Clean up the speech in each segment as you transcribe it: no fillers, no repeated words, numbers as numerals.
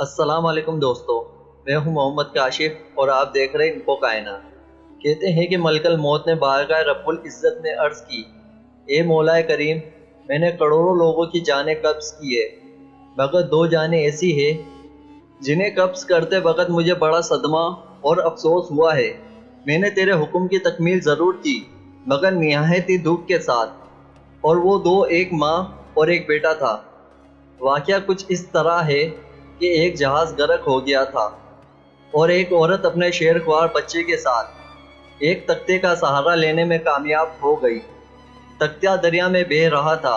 السلام علیکم دوستو، میں ہوں محمد کاشف اور آپ دیکھ رہے انفو کائنات۔ کہتے ہیں کہ ملک الموت نے بارگاہ رب العزت میں عرض کی، اے مولا کریم، میں نے کروڑوں لوگوں کی جانیں قبض کی ہے، مگر دو جانیں ایسی ہیں جنہیں قبض کرتے وقت مجھے بڑا صدمہ اور افسوس ہوا ہے۔ میں نے تیرے حکم کی تکمیل ضرور کی مگر نہایت ہی دکھ کے ساتھ، اور وہ دو ایک ماں اور ایک بیٹا تھا۔ واقعہ کچھ اس طرح ہے کہ ایک جہاز غرق ہو گیا تھا اور ایک عورت اپنے شیرخوار بچے کے ساتھ ایک تختے کا سہارا لینے میں کامیاب ہو گئی۔ تختہ دریا میں بہہ رہا تھا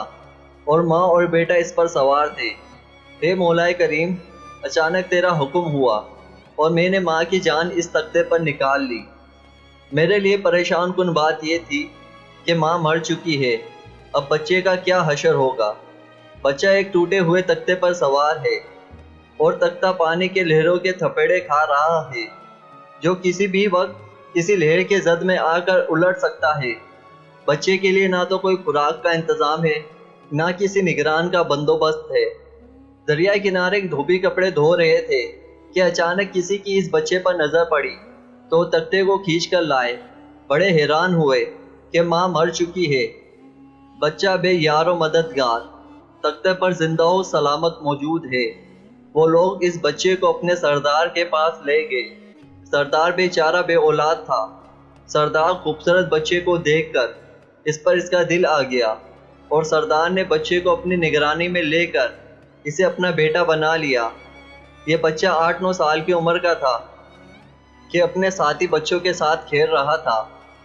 اور ماں اور بیٹا اس پر سوار تھے۔ اے مولا کریم، اچانک تیرا حکم ہوا اور میں نے ماں کی جان اس تختے پر نکال لی۔ میرے لیے پریشان کن بات یہ تھی کہ ماں مر چکی ہے، اب بچے کا کیا حشر ہوگا۔ بچہ ایک ٹوٹے ہوئے تختے پر سوار ہے اور تختہ پانی کے لہروں کے تھپیڑے کھا رہا ہے جو کسی بھی وقت کسی لہر کے زد میں آ کر الٹ سکتا ہے۔ بچے کے لیے نہ تو کوئی خوراک کا انتظام ہے، نہ کسی نگران کا بندوبست ہے۔ دریا کنارے دھوبی کپڑے دھو رہے تھے کہ اچانک کسی کی اس بچے پر نظر پڑی تو تختے کو کھینچ کر لائے۔ بڑے حیران ہوئے کہ ماں مر چکی ہے، بچہ بے یار و مددگار تختے پر زندہ و سلامت موجود ہے۔ وہ لوگ اس بچے کو اپنے سردار کے پاس لے گئے۔ سردار بیچارہ بے اولاد تھا۔ سردار خوبصورت بچے کو دیکھ کر اس پر اس کا دل آ گیا اور سردار نے بچے کو اپنی نگرانی میں لے کر اسے اپنا بیٹا بنا لیا۔ یہ بچہ 8-9 سال کی عمر کا تھا کہ اپنے ساتھی بچوں کے ساتھ کھیل رہا تھا۔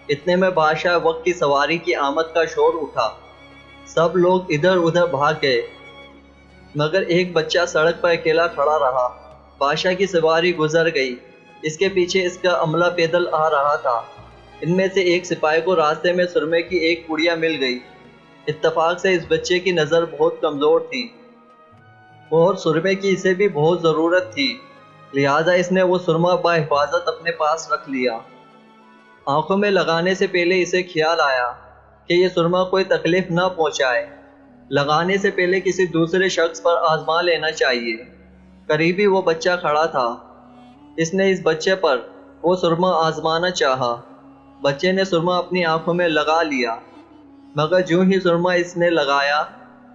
اتنے میں بادشاہ وقت کی سواری کی آمد کا شور اٹھا۔ سب لوگ ادھر ادھر بھاگ گئے مگر ایک بچہ سڑک پر اکیلا کھڑا رہا۔ بادشاہ کی سواری گزر گئی، اس کے پیچھے اس کا عملہ پیدل آ رہا تھا۔ ان میں سے ایک سپاہی کو راستے میں سرمے کی ایک پڑیا مل گئی۔ اتفاق سے اس بچے کی نظر بہت کمزور تھی اور سرمے کی اسے بھی بہت ضرورت تھی، لہٰذا اس نے وہ سرما بحفاظت اپنے پاس رکھ لیا۔ آنکھوں میں لگانے سے پہلے اسے خیال آیا کہ یہ سرما کوئی تکلیف نہ پہنچائے، لگانے سے پہلے کسی دوسرے شخص پر آزما لینا چاہیے۔ قریبی وہ بچہ کھڑا تھا، اس نے اس بچے پر وہ سرما آزمانا چاہا۔ بچے نے سرما اپنی آنکھوں میں لگا لیا مگر جو ہی سرما اس نے لگایا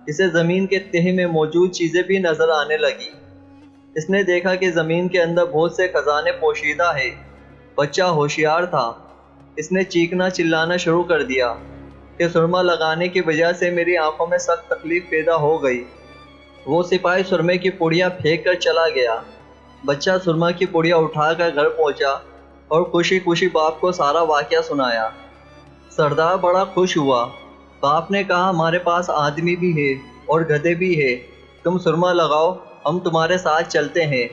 اسے زمین کے تہہ میں موجود چیزیں بھی نظر آنے لگی۔ اس نے دیکھا کہ زمین کے اندر بہت سے خزانے پوشیدہ ہیں۔ بچہ ہوشیار تھا، اس نے چیخنا چلانا شروع کر دیا کہ سرما لگانے کی وجہ سے میری آنکھوں میں سخت تکلیف پیدا ہو گئی۔ وہ سپاہی سرمے کی پڑیا پھینک کر چلا گیا۔ بچہ سرما کی پڑیا اٹھا کر گھر پہنچا اور خوشی خوشی باپ کو سارا واقعہ سنایا۔ سردار بڑا خوش ہوا۔ باپ نے کہا، ہمارے پاس آدمی بھی ہے اور گدھے بھی ہے، تم سرما لگاؤ، ہم تمہارے ساتھ چلتے ہیں،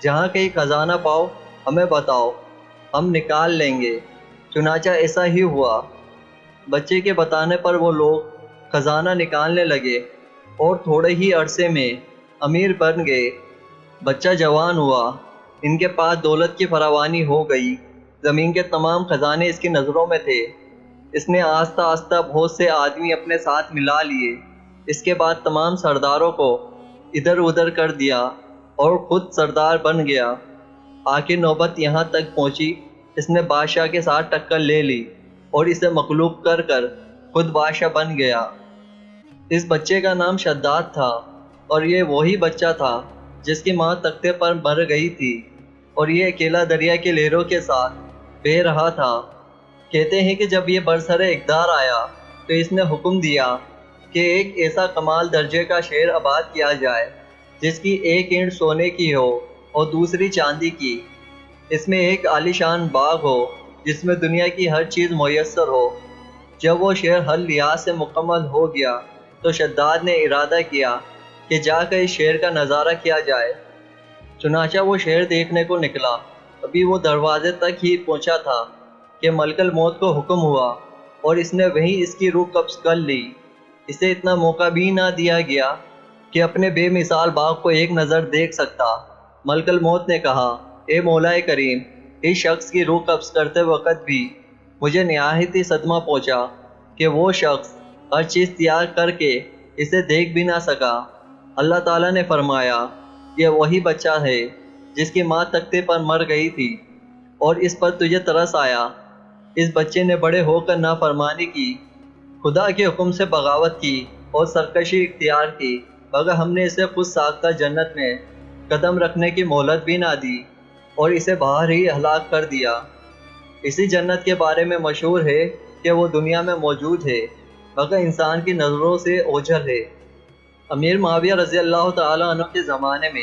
جہاں کہیں خزانہ پاؤ ہمیں بتاؤ، ہم نکال لیں گے۔ چنانچہ ایسا ہی ہوا۔ بچے کے بتانے پر وہ لوگ خزانہ نکالنے لگے اور تھوڑے ہی عرصے میں امیر بن گئے۔ بچہ جوان ہوا، ان کے پاس دولت کی فراوانی ہو گئی، زمین کے تمام خزانے اس کی نظروں میں تھے۔ اس نے آہستہ آہستہ بہت سے آدمی اپنے ساتھ ملا لیے۔ اس کے بعد تمام سرداروں کو ادھر ادھر کر دیا اور خود سردار بن گیا۔ آخر نوبت یہاں تک پہنچی، اس نے بادشاہ کے ساتھ ٹکر لے لی اور اسے مغلوب کر کر خود بادشاہ بن گیا۔ اس بچے کا نام شداد تھا اور یہ وہی بچہ تھا جس کی ماں تختے پر مر گئی تھی اور یہ اکیلا دریا کے لہروں کے ساتھ بہہ رہا تھا۔ کہتے ہیں کہ جب یہ برسر اقتدار آیا تو اس نے حکم دیا کہ ایک ایسا کمال درجے کا شہر آباد کیا جائے جس کی ایک اینٹ سونے کی ہو اور دوسری چاندی کی۔ اس میں ایک عالیشان باغ ہو جس میں دنیا کی ہر چیز میسر ہو۔ جب وہ شہر ہر لحاظ سے مکمل ہو گیا تو شداد نے ارادہ کیا کہ جا کر اس شہر کا نظارہ کیا جائے۔ چنانچہ وہ شہر دیکھنے کو نکلا۔ ابھی وہ دروازے تک ہی پہنچا تھا کہ ملک الموت کو حکم ہوا اور اس نے وہیں اس کی روح قبض کر لی۔ اسے اتنا موقع بھی نہ دیا گیا کہ اپنے بے مثال باغ کو ایک نظر دیکھ سکتا۔ ملک الموت نے کہا، اے مولا کریم، اس شخص کی روح قبض کرتے وقت بھی مجھے نہایت ہی صدمہ پہنچا کہ وہ شخص ہر چیز تیار کر کے اسے دیکھ بھی نہ سکا۔ اللہ تعالیٰ نے فرمایا، یہ وہی بچہ ہے جس کی ماں تختے پر مر گئی تھی اور اس پر تجھے ترس آیا۔ اس بچے نے بڑے ہو کر نافرمانی کی، خدا کے حکم سے بغاوت کی اور سرکشی اختیار کی، مگر ہم نے اسے خود ساختہ جنت میں قدم رکھنے کی مہلت بھی نہ دی اور اسے باہر ہی ہلاک کر دیا۔ اسی جنت کے بارے میں مشہور ہے کہ وہ دنیا میں موجود ہے مگر انسان کی نظروں سے اوجھل ہے۔ امیر معاویہ رضی اللہ تعالیٰ عنہ کے زمانے میں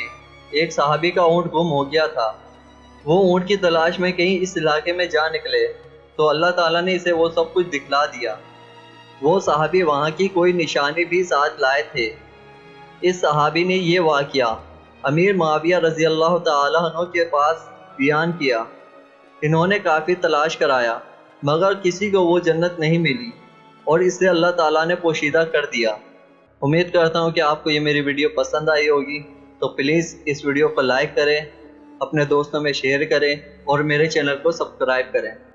ایک صحابی کا اونٹ گم ہو گیا تھا۔ وہ اونٹ کی تلاش میں کہیں اس علاقے میں جا نکلے تو اللہ تعالیٰ نے اسے وہ سب کچھ دکھلا دیا۔ وہ صحابی وہاں کی کوئی نشانی بھی ساتھ لائے تھے۔ اس صحابی نے یہ واقعہ امیر معاویہ رضی اللہ تعالیٰ عنہ کے پاس بیان کیا۔ انہوں نے کافی تلاش کرایا مگر کسی کو وہ جنت نہیں ملی اور اسے اللہ تعالیٰ نے پوشیدہ کر دیا۔ امید کرتا ہوں کہ آپ کو یہ میری ویڈیو پسند آئی ہوگی، تو پلیز اس ویڈیو کو لائک کریں، اپنے دوستوں میں شیئر کریں اور میرے چینل کو سبسکرائب کریں۔